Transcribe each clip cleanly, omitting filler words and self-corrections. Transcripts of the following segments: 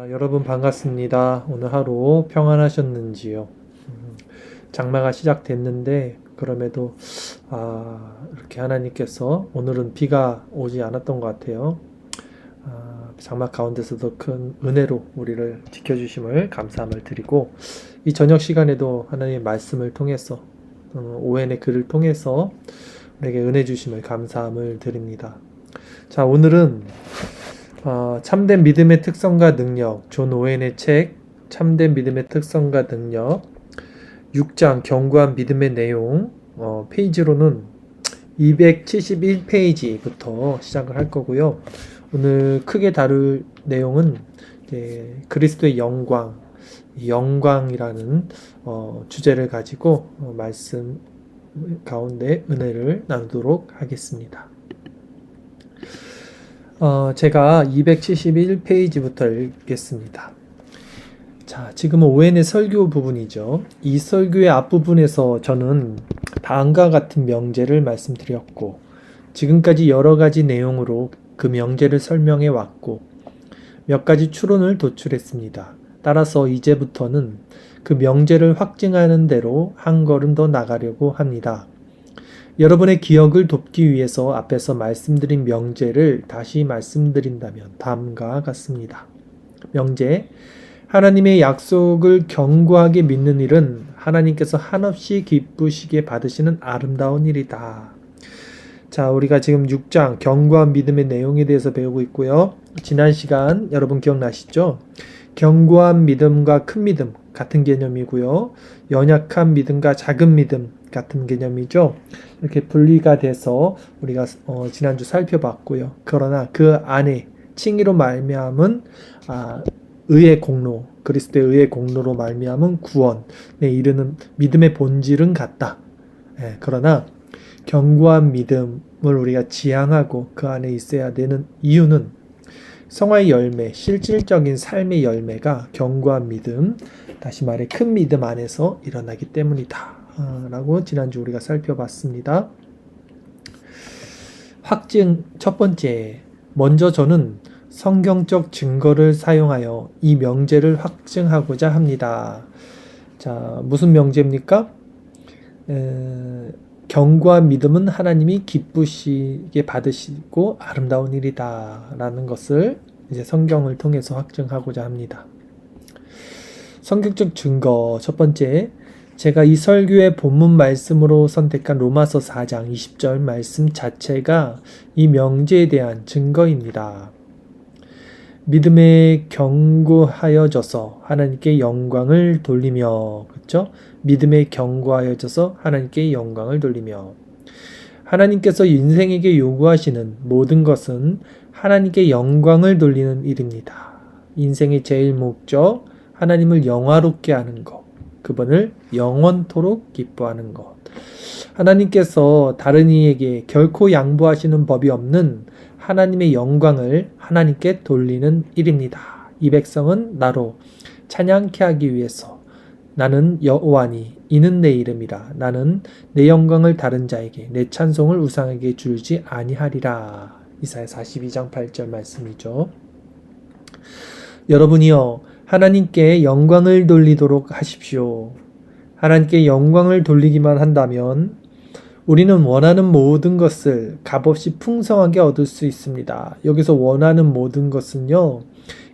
여러분 반갑습니다. 오늘 하루 평안하셨는지요? 장마가 시작됐는데 그럼에도 이렇게 하나님께서 오늘은 비가 오지 않았던 것 같아요. 장마 가운데서도 큰 은혜로 우리를 지켜주심을 감사함을 드리고, 이 저녁 시간에도 하나님의 말씀을 통해서 오웬의 글을 통해서 우리에게 은혜 주심을 감사함을 드립니다. 자, 오늘은 참된 믿음의 특성과 능력, 존 오웬의 책 참된 믿음의 특성과 능력 6장 견고한 믿음의 내용, 페이지로는 271페이지부터 시작을 할 거고요. 오늘 크게 다룰 내용은 그리스도의 영광이라는 주제를 가지고 말씀 가운데 은혜를 나누도록 하겠습니다. 제가 271페이지부터 읽겠습니다. 자, 지금은 오웬의 설교 부분이죠. 이 설교의 앞부분에서 저는 다음과 같은 명제를 말씀드렸고, 지금까지 여러 가지 내용으로 그 명제를 설명해 왔고, 몇 가지 추론을 도출했습니다. 따라서 이제부터는 그 명제를 확증하는 대로 한 걸음 더 나가려고 합니다. 여러분의 기억을 돕기 위해서 앞에서 말씀드린 명제를 다시 말씀드린다면 다음과 같습니다. 명제, 하나님의 약속을 견고하게 믿는 일은 하나님께서 한없이 기쁘시게 받으시는 아름다운 일이다. 자, 우리가 지금 6장 견고한 믿음의 내용에 대해서 배우고 있고요. 지난 시간 여러분 기억나시죠? 견고한 믿음과 큰 믿음 같은 개념이고요. 연약한 믿음과 작은 믿음 같은 개념이죠. 이렇게 분리가 돼서 우리가 지난주 살펴봤고요. 그러나 그 안에 칭의로 말미암은 의의 공로, 그리스도의 의의 공로로 말미암은 구원에 이르는 믿음의 본질은 같다. 그러나 견고한 믿음을 우리가 지향하고 그 안에 있어야 되는 이유는 성화의 열매, 실질적인 삶의 열매가 견고한 믿음, 다시 말해 큰 믿음 안에서 일어나기 때문이다. 라고 지난주 우리가 살펴봤습니다. 확증 첫 번째, 먼저 저는 성경적 증거를 사용하여 이 명제를 확증하고자 합니다. 자, 무슨 명제입니까? 견고한 믿음은 하나님이 기쁘시게 받으시고 아름다운 일이다 라는 것을 이제 성경을 통해서 확증하고자 합니다. 성경적 증거 첫 번째, 제가 이 설교의 본문 말씀으로 선택한 로마서 4장 20절 말씀 자체가 이 명제에 대한 증거입니다. 믿음에 견고하여져서 하나님께 영광을 돌리며, 그렇죠? 믿음에 견고하여져서 하나님께 영광을 돌리며, 하나님께서 인생에게 요구하시는 모든 것은 하나님께 영광을 돌리는 일입니다. 인생의 제일 목적, 하나님을 영화롭게 하는 것, 그분을 영원토록 기뻐하는 것. 하나님께서 다른 이에게 결코 양보하시는 법이 없는 하나님의 영광을 하나님께 돌리는 일입니다. 이 백성은 나로 찬양케 하기 위해서 나는 여호와니 이는 내 이름이라 나는 내 영광을 다른 자에게 내 찬송을 우상에게 주지 아니하리라. 이사야 42장 8절 말씀이죠. 여러분이여 하나님께 영광을 돌리도록 하십시오. 하나님께 영광을 돌리기만 한다면 우리는 원하는 모든 것을 값없이 풍성하게 얻을 수 있습니다. 여기서 원하는 모든 것은요,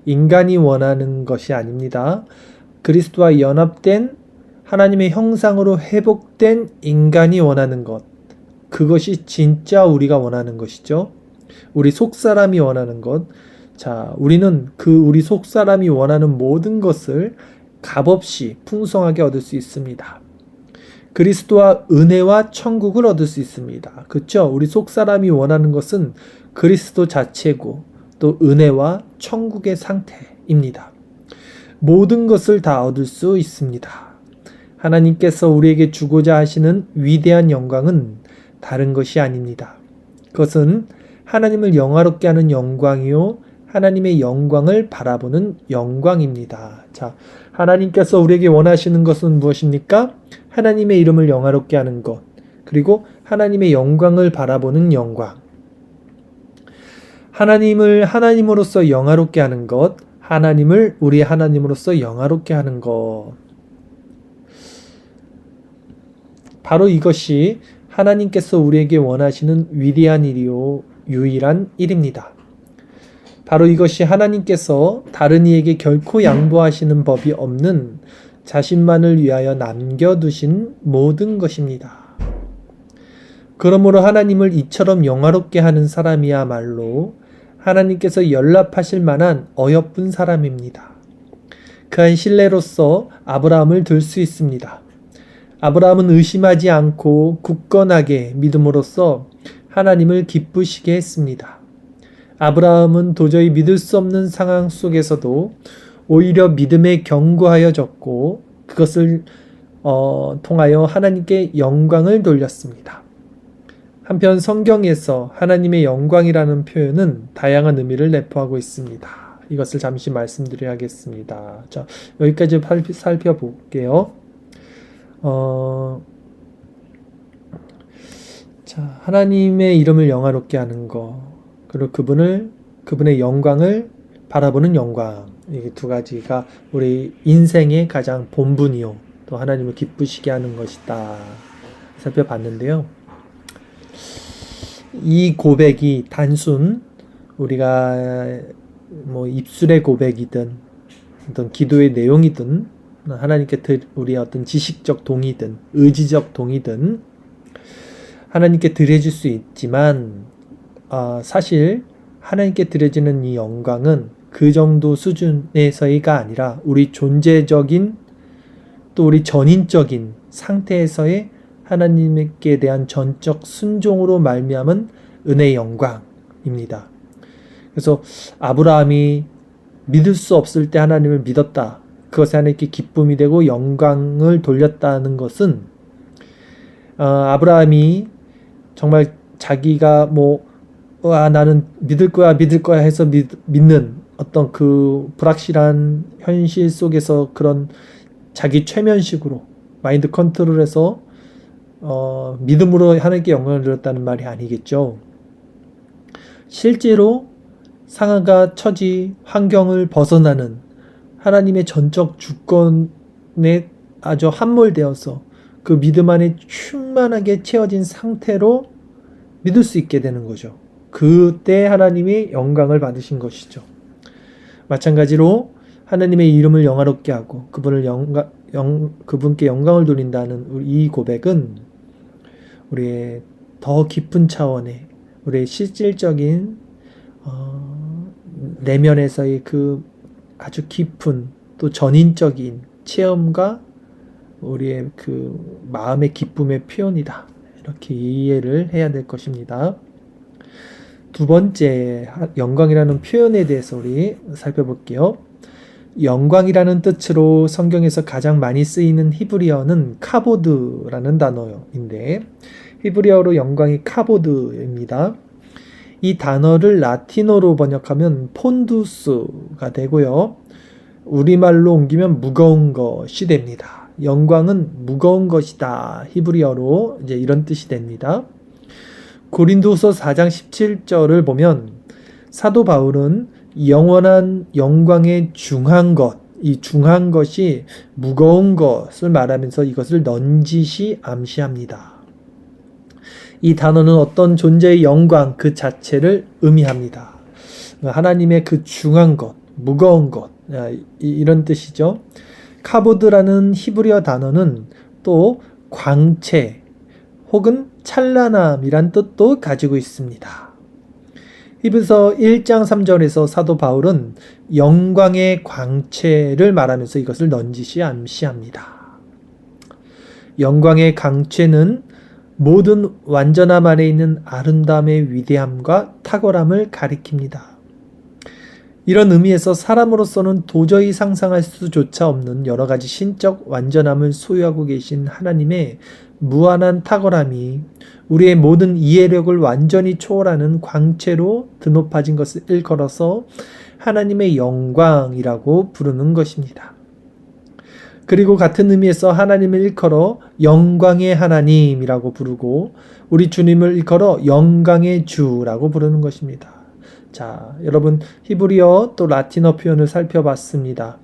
인간이 원하는 것이 아닙니다. 그리스도와 연합된 하나님의 형상으로 회복된 인간이 원하는 것, 그것이 진짜 우리가 원하는 것이죠. 우리 속사람이 원하는 것. 자, 우리는 우리 속사람이 원하는 모든 것을 값없이 풍성하게 얻을 수 있습니다. 그리스도와 은혜와 천국을 얻을 수 있습니다. 그렇죠? 우리 속사람이 원하는 것은 그리스도 자체고 또 은혜와 천국의 상태입니다. 모든 것을 다 얻을 수 있습니다. 하나님께서 우리에게 주고자 하시는 위대한 영광은 다른 것이 아닙니다. 그것은 하나님을 영화롭게 하는 영광이요, 하나님의 영광을 바라보는 영광입니다. 자, 하나님께서 우리에게 원하시는 것은 무엇입니까? 하나님의 이름을 영화롭게 하는 것, 그리고 하나님의 영광을 바라보는 영광. 하나님을 하나님으로서 영화롭게 하는 것, 하나님을 우리 하나님으로서 영화롭게 하는 것. 바로 이것이 하나님께서 우리에게 원하시는 위대한 일이요 유일한 일입니다. 바로 이것이 하나님께서 다른 이에게 결코 양보하시는 법이 없는 자신만을 위하여 남겨두신 모든 것입니다. 그러므로 하나님을 이처럼 영화롭게 하는 사람이야말로 하나님께서 연락하실 만한 어여쁜 사람입니다. 그한 신뢰로서 아브라함을 들 수 있습니다. 아브라함은 의심하지 않고 굳건하게 믿음으로써 하나님을 기쁘시게 했습니다. 아브라함은 도저히 믿을 수 없는 상황 속에서도 오히려 믿음에 견고하여졌고 그것을 통하여 하나님께 영광을 돌렸습니다. 한편 성경에서 하나님의 영광이라는 표현은 다양한 의미를 내포하고 있습니다. 이것을 잠시 말씀드려야겠습니다. 자, 여기까지 살펴볼게요. 자, 하나님의 이름을 영화롭게 하는 것, 그리고 그분의 영광을 바라보는 영광, 이 두 가지가 우리 인생의 가장 본분이요, 또 하나님을 기쁘시게 하는 것이다 살펴봤는데요. 이 고백이 단순 우리가 입술의 고백이든 어떤 기도의 내용이든 하나님께 우리의 어떤 지식적 동의든 의지적 동의든 하나님께 드려질 수 있지만 사실 하나님께 드려지는 이 영광은 그 정도 수준에서의가 아니라 우리 존재적인 또 우리 전인적인 상태에서의 하나님께 대한 전적 순종으로 말미암은 은혜의 영광입니다. 그래서 아브라함이 믿을 수 없을 때 하나님을 믿었다. 그것이 하나님께 기쁨이 되고 영광을 돌렸다는 것은 아브라함이 정말 자기가 나는 믿을 거야 해서 믿는 어떤 그 불확실한 현실 속에서 그런 자기 최면식으로 마인드 컨트롤해서 믿음으로 하나님께 영광을 드렸다는 말이 아니겠죠. 실제로 상황과 처지, 환경을 벗어나는 하나님의 전적 주권에 아주 함몰되어서 그 믿음 안에 충만하게 채워진 상태로 믿을 수 있게 되는 거죠. 그때 하나님이 영광을 받으신 것이죠. 마찬가지로 하나님의 이름을 영화롭게 하고 그분께 영광을 돌린다는 이 고백은 우리의 더 깊은 차원의 우리의 실질적인 내면에서의 그 아주 깊은 또 전인적인 체험과 우리의 그 마음의 기쁨의 표현이다. 이렇게 이해를 해야 될 것입니다. 두 번째, 영광이라는 표현에 대해서 우리 살펴볼게요. 영광이라는 뜻으로 성경에서 가장 많이 쓰이는 히브리어는 카보드라는 단어인데 히브리어로 영광이 카보드입니다. 이 단어를 라틴어로 번역하면 폰두스가 되고요. 우리말로 옮기면 무거운 것이 됩니다. 영광은 무거운 것이다. 히브리어로 이제 이런 뜻이 됩니다. 고린도서 4장 17절을 보면 사도 바울은 영원한 영광의 중한 것, 이 중한 것이 무거운 것을 말하면서 이것을 넌지시 암시합니다. 이 단어는 어떤 존재의 영광 그 자체를 의미합니다. 하나님의 그 중한 것, 무거운 것, 이런 뜻이죠. 카보드라는 히브리어 단어는 또 광채 혹은 찬란함이란 뜻도 가지고 있습니다. 히브리서 1장 3절에서 사도 바울은 영광의 광채를 말하면서 이것을 넌지시 암시합니다. 영광의 광채는 모든 완전함 안에 있는 아름다움의 위대함과 탁월함을 가리킵니다. 이런 의미에서 사람으로서는 도저히 상상할 수조차 없는 여러 가지 신적 완전함을 소유하고 계신 하나님의 무한한 탁월함이 우리의 모든 이해력을 완전히 초월하는 광채로 드높아진 것을 일컬어서 하나님의 영광이라고 부르는 것입니다. 그리고 같은 의미에서 하나님을 일컬어 영광의 하나님이라고 부르고 우리 주님을 일컬어 영광의 주라고 부르는 것입니다. 자, 여러분 히브리어 또 라틴어 표현을 살펴봤습니다.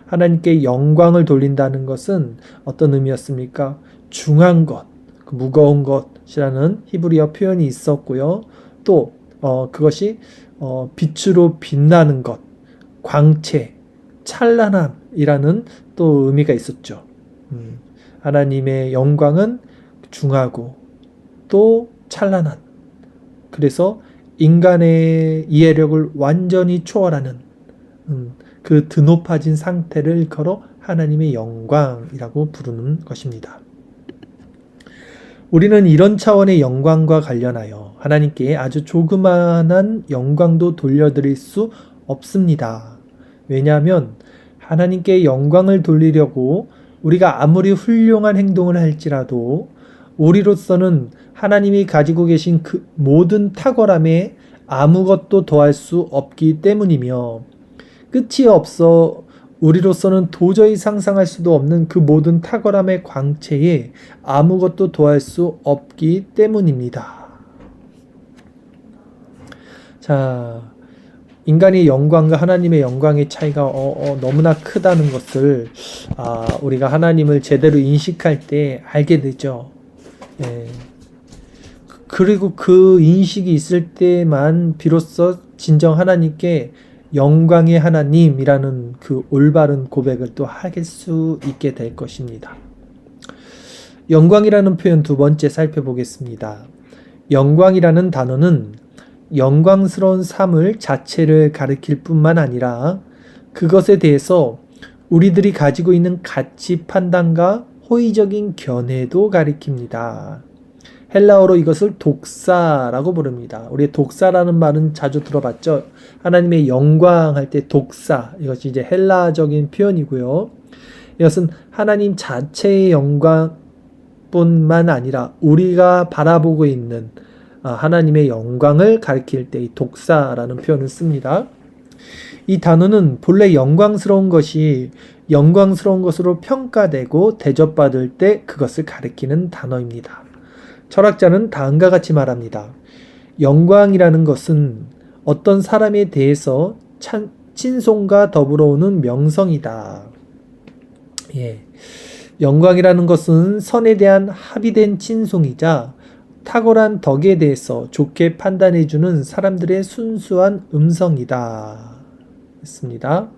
하나님께 영광을 돌린다는 것은 어떤 의미였습니까? 중한 것, 무거운 것이라는 히브리어 표현이 있었고요. 또 그것이 빛으로 빛나는 것, 광채, 찬란함이라는 또 의미가 있었죠. 하나님의 영광은 중하고 또 찬란한, 그래서 인간의 이해력을 완전히 초월하는 그 드높아진 상태를 일컬어 하나님의 영광이라고 부르는 것입니다. 우리는 이런 차원의 영광과 관련하여 하나님께 아주 조그마한 영광도 돌려드릴 수 없습니다. 왜냐하면 하나님께 영광을 돌리려고 우리가 아무리 훌륭한 행동을 할지라도 우리로서는 하나님이 가지고 계신 그 모든 탁월함에 아무것도 더할 수 없기 때문이며, 끝이 없어 우리로서는 도저히 상상할 수도 없는 그 모든 탁월함의 광채에 아무것도 더할 수 없기 때문입니다. 자, 인간의 영광과 하나님의 영광의 차이가 너무나 크다는 것을 우리가 하나님을 제대로 인식할 때 알게 되죠. 예. 그리고 그 인식이 있을 때만 비로소 진정 하나님께 영광의 하나님이라는 그 올바른 고백을 또 할 수 있게 될 것입니다. 영광이라는 표현 두 번째 살펴보겠습니다. 영광이라는 단어는 영광스러운 삶을 자체를 가리킬 뿐만 아니라 그것에 대해서 우리들이 가지고 있는 가치 판단과 호의적인 견해도 가리킵니다. 헬라어로 이것을 독사라고 부릅니다. 우리 독사라는 말은 자주 들어봤죠. 하나님의 영광 할 때 독사, 이것이 이제 헬라적인 표현이고요. 이것은 하나님 자체의 영광뿐만 아니라 우리가 바라보고 있는 하나님의 영광을 가리킬 때 이 독사라는 표현을 씁니다. 이 단어는 본래 영광스러운 것이 영광스러운 것으로 평가되고 대접받을 때 그것을 가리키는 단어입니다. 철학자는 다음과 같이 말합니다. 영광이라는 것은 어떤 사람에 대해서 칭송과 더불어 오는 명성이다. 예. 영광이라는 것은 선에 대한 합의된 칭송이자 탁월한 덕에 대해서 좋게 판단해주는 사람들의 순수한 음성이다. 했습니다.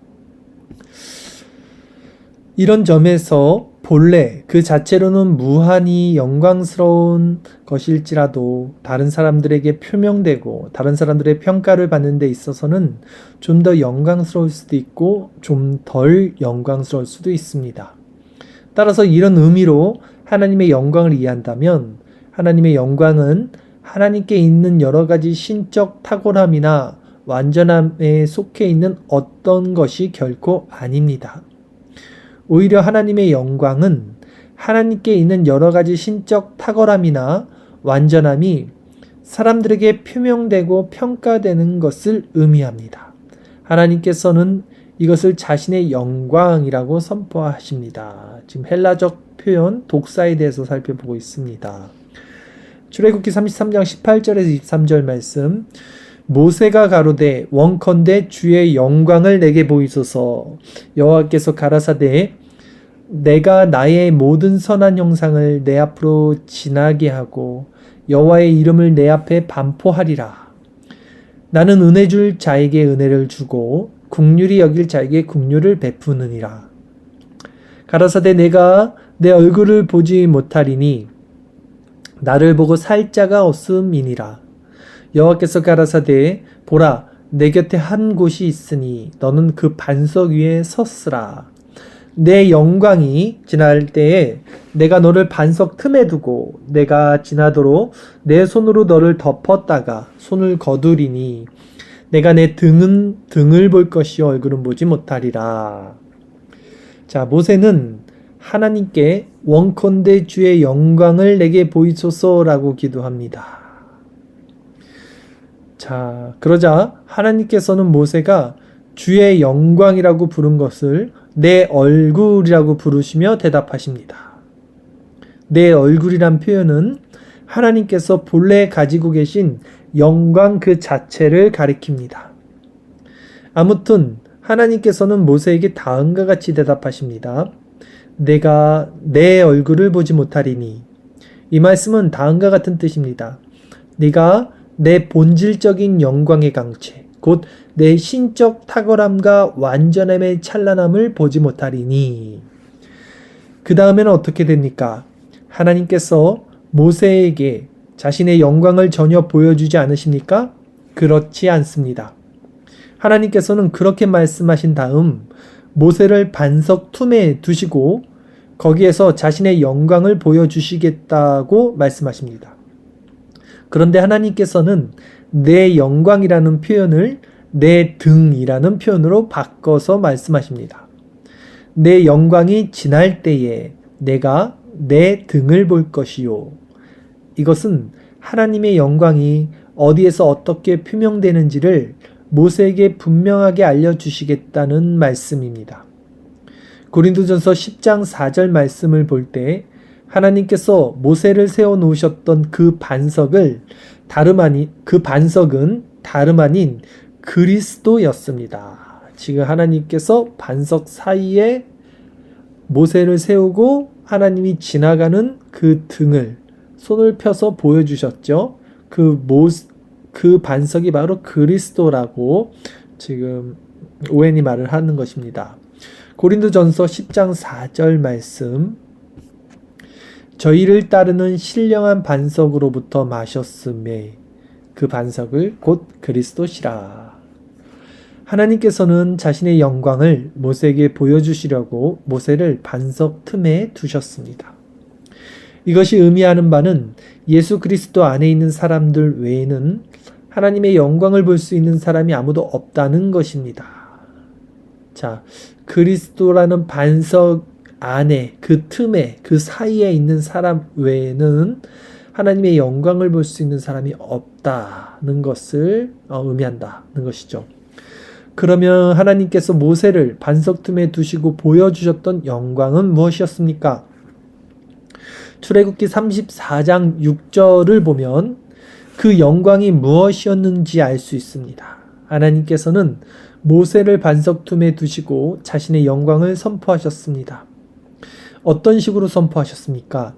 이런 점에서 본래 그 자체로는 무한히 영광스러운 것일지라도 다른 사람들에게 표명되고 다른 사람들의 평가를 받는 데 있어서는 좀 더 영광스러울 수도 있고 좀 덜 영광스러울 수도 있습니다. 따라서 이런 의미로 하나님의 영광을 이해한다면 하나님의 영광은 하나님께 있는 여러 가지 신적 탁월함이나 완전함에 속해 있는 어떤 것이 결코 아닙니다. 오히려 하나님의 영광은 하나님께 있는 여러 가지 신적 탁월함이나 완전함이 사람들에게 표명되고 평가되는 것을 의미합니다. 하나님께서는 이것을 자신의 영광이라고 선포하십니다. 지금 헬라적 표현 독사에 대해서 살펴보고 있습니다. 출애굽기 33장 18절에서 23절 말씀, 모세가 가로되 원컨대 주의 영광을 내게 보이소서. 여호와께서 가라사대 내가 나의 모든 선한 형상을 내 앞으로 지나게 하고 여호와의 이름을 내 앞에 반포하리라. 나는 은혜 줄 자에게 은혜를 주고 긍휼히 여길 자에게 긍휼을 베푸느니라. 가라사대 내가 내 얼굴을 보지 못하리니 나를 보고 살 자가 없음이니라. 여호와께서 가라사대 보라 내 곁에 한 곳이 있으니 너는 그 반석 위에 섰으라. 내 영광이 지날 때에 내가 너를 반석 틈에 두고 내가 지나도록 내 손으로 너를 덮었다가 손을 거두리니 내가 내 등을 볼 것이요 얼굴은 보지 못하리라. 자, 모세는 하나님께 원컨대 주의 영광을 내게 보이소서라고 기도합니다. 자, 그러자 하나님께서는 모세가 주의 영광이라고 부른 것을 내 얼굴이라고 부르시며 대답하십니다. 내 얼굴이란 표현은 하나님께서 본래 가지고 계신 영광 그 자체를 가리킵니다. 아무튼 하나님께서는 모세에게 다음과 같이 대답하십니다. 내가 내 얼굴을 보지 못하리니. 이 말씀은 다음과 같은 뜻입니다. 네가 내 본질적인 영광의 강체, 곧 내 신적 탁월함과 완전함의 찬란함을 보지 못하리니. 그 다음에는 어떻게 됩니까? 하나님께서 모세에게 자신의 영광을 전혀 보여주지 않으십니까? 그렇지 않습니다. 하나님께서는 그렇게 말씀하신 다음 모세를 반석 틈에 두시고 거기에서 자신의 영광을 보여주시겠다고 말씀하십니다. 그런데 하나님께서는 내 영광이라는 표현을 내 등이라는 표현으로 바꿔서 말씀하십니다. 내 영광이 지날 때에 내가 내 등을 볼 것이요. 이것은 하나님의 영광이 어디에서 어떻게 표명되는지를 모세에게 분명하게 알려주시겠다는 말씀입니다. 고린도전서 10장 4절 말씀을 볼 때 하나님께서 모세를 세워놓으셨던 그 반석은 다름 아닌 그리스도였습니다. 지금 하나님께서 반석 사이에 모세를 세우고 하나님이 지나가는 그 등을 손을 펴서 보여주셨죠. 그 반석이 바로 그리스도라고 지금 오웬이 말을 하는 것입니다. 고린도전서 10장 4절 말씀, 저희를 따르는 신령한 반석으로부터 마셨음에 그 반석을 곧 그리스도시라. 하나님께서는 자신의 영광을 모세에게 보여주시려고 모세를 반석 틈에 두셨습니다. 이것이 의미하는 바는 예수 그리스도 안에 있는 사람들 외에는 하나님의 영광을 볼 수 있는 사람이 아무도 없다는 것입니다. 자, 그리스도라는 반석 안에, 그 틈에, 그 사이에 있는 사람 외에는 하나님의 영광을 볼 수 있는 사람이 없다는 것을 의미한다는 것이죠. 그러면 하나님께서 모세를 반석 틈에 두시고 보여주셨던 영광은 무엇이었습니까? 출애굽기 34장 6절을 보면 그 영광이 무엇이었는지 알 수 있습니다. 하나님께서는 모세를 반석 틈에 두시고 자신의 영광을 선포하셨습니다. 어떤 식으로 선포하셨습니까?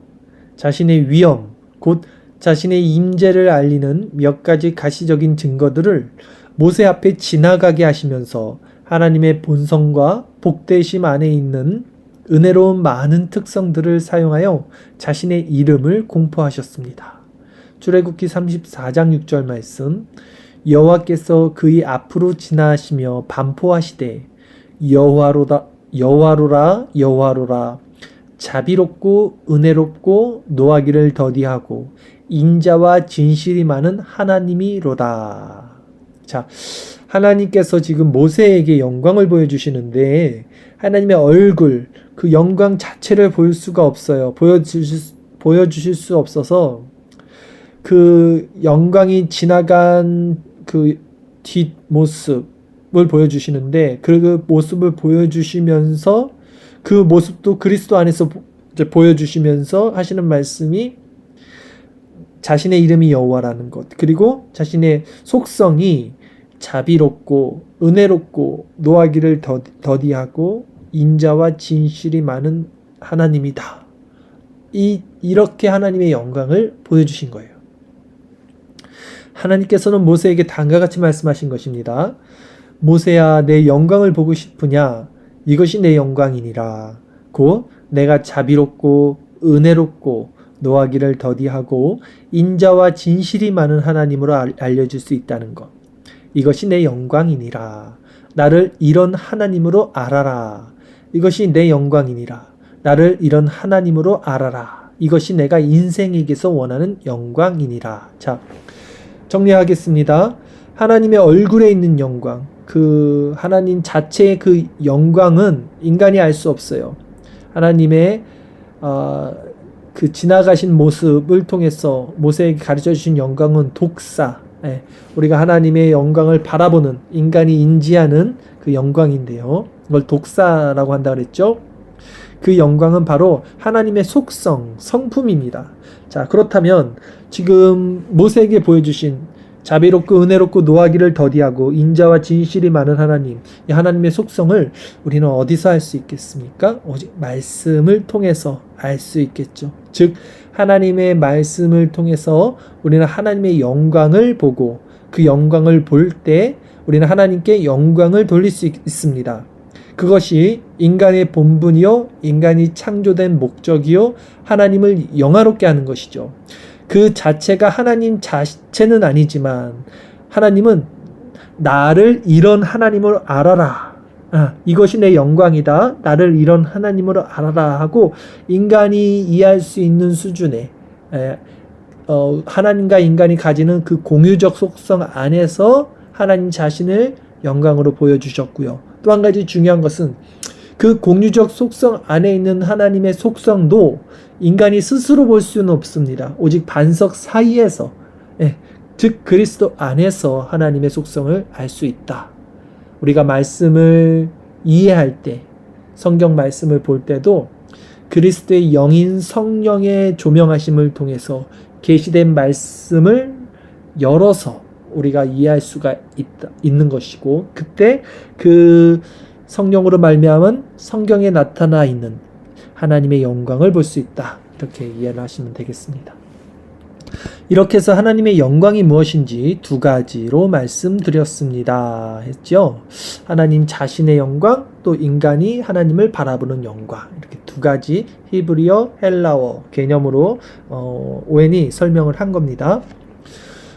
자신의 위엄, 곧 자신의 임재를 알리는 몇 가지 가시적인 증거들을 모세 앞에 지나가게 하시면서 하나님의 본성과 복되심 안에 있는 은혜로운 많은 특성들을 사용하여 자신의 이름을 공포하셨습니다. 출애굽기 34장 6절 말씀, 여호와께서 그의 앞으로 지나시며 반포하시되 여호와로라 여호와로라 자비롭고 은혜롭고 노하기를 더디하고 인자와 진실이 많은 하나님이로다. 자, 하나님께서 지금 모세에게 영광을 보여주시는데 하나님의 얼굴, 그 영광 자체를 볼 수가 없어요. 보여주실 수 없어서 그 영광이 지나간 그 뒷모습을 보여주시는데 그 모습을 보여주시면서 그 모습도 그리스도 안에서 이제 보여주시면서 하시는 말씀이 자신의 이름이 여호와라는 것, 그리고 자신의 속성이 자비롭고 은혜롭고 노하기를 더디하고 인자와 진실이 많은 하나님이다. 이렇게 하나님의 영광을 보여주신 거예요. 하나님께서는 모세에게 다음과 같이 말씀하신 것입니다. 모세야, 내 영광을 보고 싶으냐? 이것이 내 영광이니라. 곧 내가 자비롭고 은혜롭고 노하기를 더디하고 인자와 진실이 많은 하나님으로 알려질 수 있다는 것. 이것이 내 영광이니라. 나를 이런 하나님으로 알아라. 이것이 내 영광이니라. 나를 이런 하나님으로 알아라. 이것이 내가 인생에게서 원하는 영광이니라. 자, 정리하겠습니다. 하나님의 얼굴에 있는 영광, 그 하나님 자체의 그 영광은 인간이 알 수 없어요. 하나님의 그 지나가신 모습을 통해서 모세에게 가르쳐 주신 영광은 독사, 우리가 하나님의 영광을 바라보는, 인간이 인지하는 그 영광인데요. 그걸 독사라고 한다 그랬죠. 그 영광은 바로 하나님의 속성, 성품입니다. 자, 그렇다면 지금 모세에게 보여주신 자비롭고 은혜롭고 노하기를 더디하고 인자와 진실이 많은 하나님, 이 하나님의 속성을 우리는 어디서 알 수 있겠습니까? 오직 말씀을 통해서 알 수 있겠죠. 즉 하나님의 말씀을 통해서 우리는 하나님의 영광을 보고 그 영광을 볼 때 우리는 하나님께 영광을 돌릴 수 있습니다. 그것이 인간의 본분이요, 인간이 창조된 목적이요, 하나님을 영화롭게 하는 것이죠. 그 자체가 하나님 자체는 아니지만 하나님은 나를 이런 하나님으로 알아라. 이것이 내 영광이다. 나를 이런 하나님으로 알아라 하고 인간이 이해할 수 있는 수준의 하나님과 인간이 가지는 그 공유적 속성 안에서 하나님 자신을 영광으로 보여주셨고요. 또 한 가지 중요한 것은 그 공유적 속성 안에 있는 하나님의 속성도 인간이 스스로 볼 수는 없습니다. 오직 반석 사이에서, 즉 그리스도 안에서 하나님의 속성을 알 수 있다. 우리가 말씀을 이해할 때, 성경 말씀을 볼 때도 그리스도의 영인 성령의 조명하심을 통해서 계시된 말씀을 열어서 우리가 이해할 수가 있는 것이고, 그때 그 성령으로 말미암은 성경에 나타나 있는 하나님의 영광을 볼 수 있다. 이렇게 이해를 하시면 되겠습니다. 이렇게 해서 하나님의 영광이 무엇인지 두 가지로 말씀드렸습니다. 했죠. 하나님 자신의 영광, 또 인간이 하나님을 바라보는 영광, 이렇게 두 가지 히브리어, 헬라어 개념으로 오웬이 설명을 한 겁니다.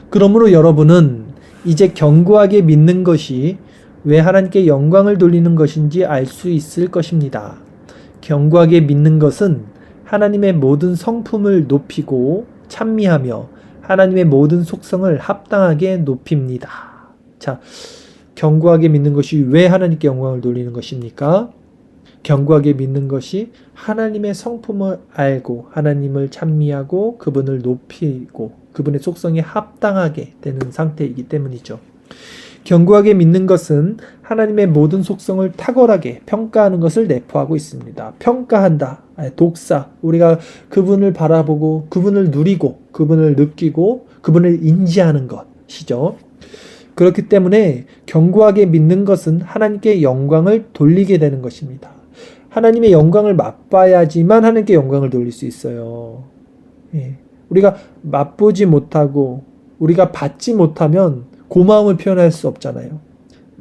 그러므로 여러분은 이제 견고하게 믿는 것이 왜 하나님께 영광을 돌리는 것인지 알 수 있을 것입니다. 견고하게 믿는 것은 하나님의 모든 성품을 높이고 찬미하며 하나님의 모든 속성을 합당하게 높입니다. 자, 견고하게 믿는 것이 왜 하나님께 영광을 돌리는 것입니까? 견고하게 믿는 것이 하나님의 성품을 알고 하나님을 찬미하고 그분을 높이고 그분의 속성에 합당하게 되는 상태이기 때문이죠. 견고하게 믿는 것은 하나님의 모든 속성을 탁월하게 평가하는 것을 내포하고 있습니다. 평가한다, 독사, 우리가 그분을 바라보고 그분을 누리고 그분을 느끼고 그분을 인지하는 것이죠. 그렇기 때문에 견고하게 믿는 것은 하나님께 영광을 돌리게 되는 것입니다. 하나님의 영광을 맛봐야지만 하나님께 영광을 돌릴 수 있어요. 우리가 맛보지 못하고 우리가 받지 못하면 고마움을 표현할 수 없잖아요.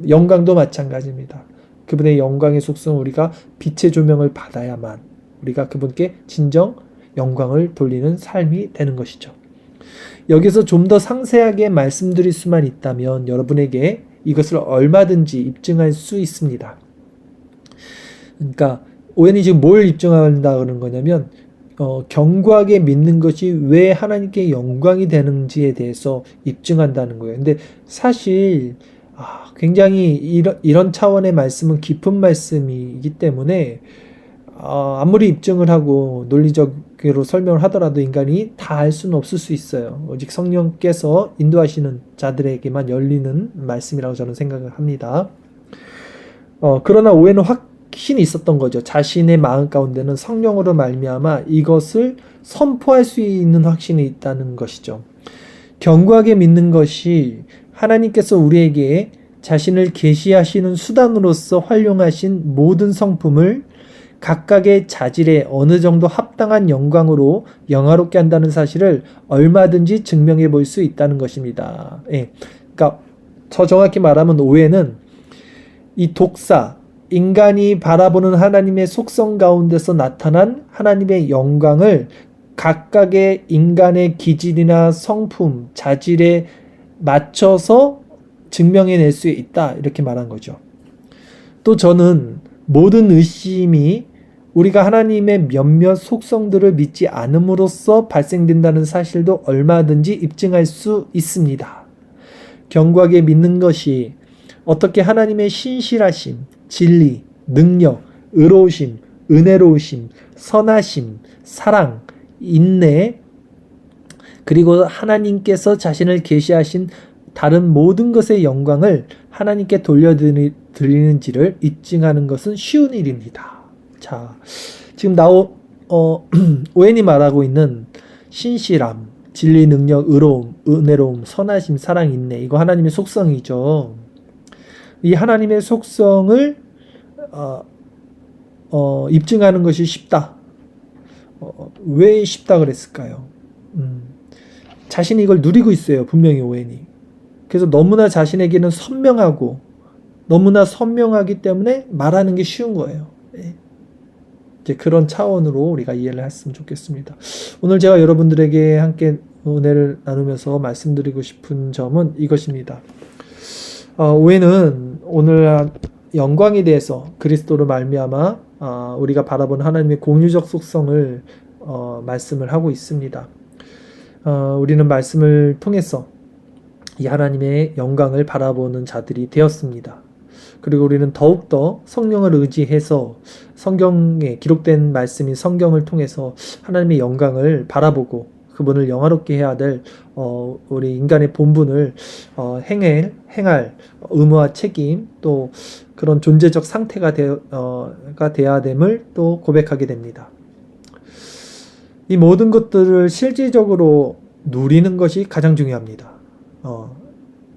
영광도 마찬가지입니다. 그분의 영광의 속성을 우리가 빛의 조명을 받아야만 우리가 그분께 진정 영광을 돌리는 삶이 되는 것이죠. 여기서 좀 더 상세하게 말씀드릴 수만 있다면 여러분에게 이것을 얼마든지 입증할 수 있습니다. 그러니까 오웬이 지금 뭘 입증한다 그러는 거냐면 견고하게 믿는 것이 왜 하나님께 영광이 되는지에 대해서 입증한다는 거예요. 근데 사실 굉장히 이런 차원의 말씀은 깊은 말씀이기 때문에 아무리 입증을 하고 논리적으로 설명을 하더라도 인간이 다 알 수는 없을 수 있어요. 오직 성령께서 인도하시는 자들에게만 열리는 말씀이라고 저는 생각을 합니다. 그러나 오해는 확신이 있었던 거죠. 자신의 마음 가운데는 성령으로 말미암아 이것을 선포할 수 있는 확신이 있다는 것이죠. 견고하게 믿는 것이 하나님께서 우리에게 자신을 계시하시는 수단으로서 활용하신 모든 성품을 각각의 자질에 어느 정도 합당한 영광으로 영화롭게 한다는 사실을 얼마든지 증명해 볼 수 있다는 것입니다. 그러니까 더 정확히 말하면 오해는 이 독사, 인간이 바라보는 하나님의 속성 가운데서 나타난 하나님의 영광을 각각의 인간의 기질이나 성품, 자질에 맞춰서 증명해낼 수 있다, 이렇게 말한 거죠. 또 저는 모든 의심이 우리가 하나님의 몇몇 속성들을 믿지 않음으로써 발생된다는 사실도 얼마든지 입증할 수 있습니다. 견고하게 믿는 것이 어떻게 하나님의 신실하심, 진리, 능력, 의로우심, 은혜로우심, 선하심, 사랑, 인내, 그리고 하나님께서 자신을 계시하신 다른 모든 것의 영광을 하나님께 돌려드리는지를 입증하는 것은 쉬운 일입니다. 자, 지금 오웬이 말하고 있는 신실함, 진리, 능력, 의로움, 은혜로움, 선하심, 사랑, 인내. 이거 하나님의 속성이죠. 이 하나님의 속성을 입증하는 것이 쉽다. 왜 쉽다 그랬을까요? 자신이 이걸 누리고 있어요. 분명히 오웬이. 그래서 너무나 자신에게는 선명하고 너무나 선명하기 때문에 말하는 게 쉬운 거예요. 이제 그런 차원으로 우리가 이해를 했으면 좋겠습니다. 오늘 제가 여러분들에게 함께 은혜를 나누면서 말씀드리고 싶은 점은 이것입니다. 오웬은 오늘 영광에 대해서 그리스도로 말미암아 우리가 바라본 하나님의 공유적 속성을 말씀을 하고 있습니다. 우리는 말씀을 통해서 이 하나님의 영광을 바라보는 자들이 되었습니다. 그리고 우리는 더욱더 성령을 의지해서 성경에 기록된 말씀인 성경을 통해서 하나님의 영광을 바라보고 그분을 영화롭게 해야 될 우리 인간의 본분을 행할 의무와 책임, 또 그런 존재적 상태가 돼야 됨을 또 고백하게 됩니다. 이 모든 것들을 실질적으로 누리는 것이 가장 중요합니다.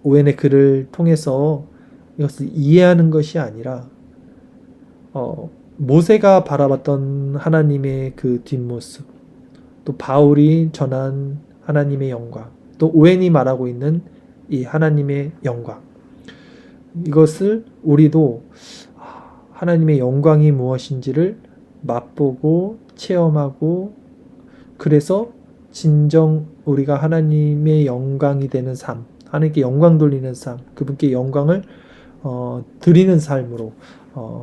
오웬의 글을 통해서 이것을 이해하는 것이 아니라 모세가 바라봤던 하나님의 그 뒷모습, 또 바울이 전한 하나님의 영광, 또 오웬이 말하고 있는 이 하나님의 영광, 이것을 우리도 하나님의 영광이 무엇인지를 맛보고 체험하고, 그래서 진정 우리가 하나님의 영광이 되는 삶, 하나님께 영광 돌리는 삶, 그분께 영광을 드리는 삶으로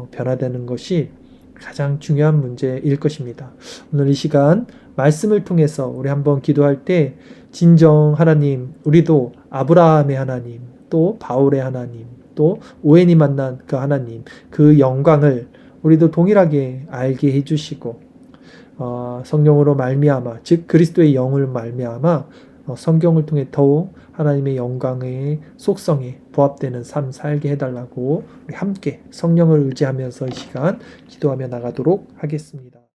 변화되는 것이 가장 중요한 문제일 것입니다. 오늘 이 시간 말씀을 통해서 우리 한번 기도할 때 진정 하나님, 우리도 아브라함의 하나님, 또 바울의 하나님, 또 오웬이 만난 그 하나님, 그 영광을 우리도 동일하게 알게 해주시고 성령으로 말미암아, 즉 그리스도의 영을 말미암아 성경을 통해 더욱 하나님의 영광의 속성에 부합되는 삶 살게 해달라고 우리 함께 성령을 의지하면서 이 시간 기도하며 나가도록 하겠습니다.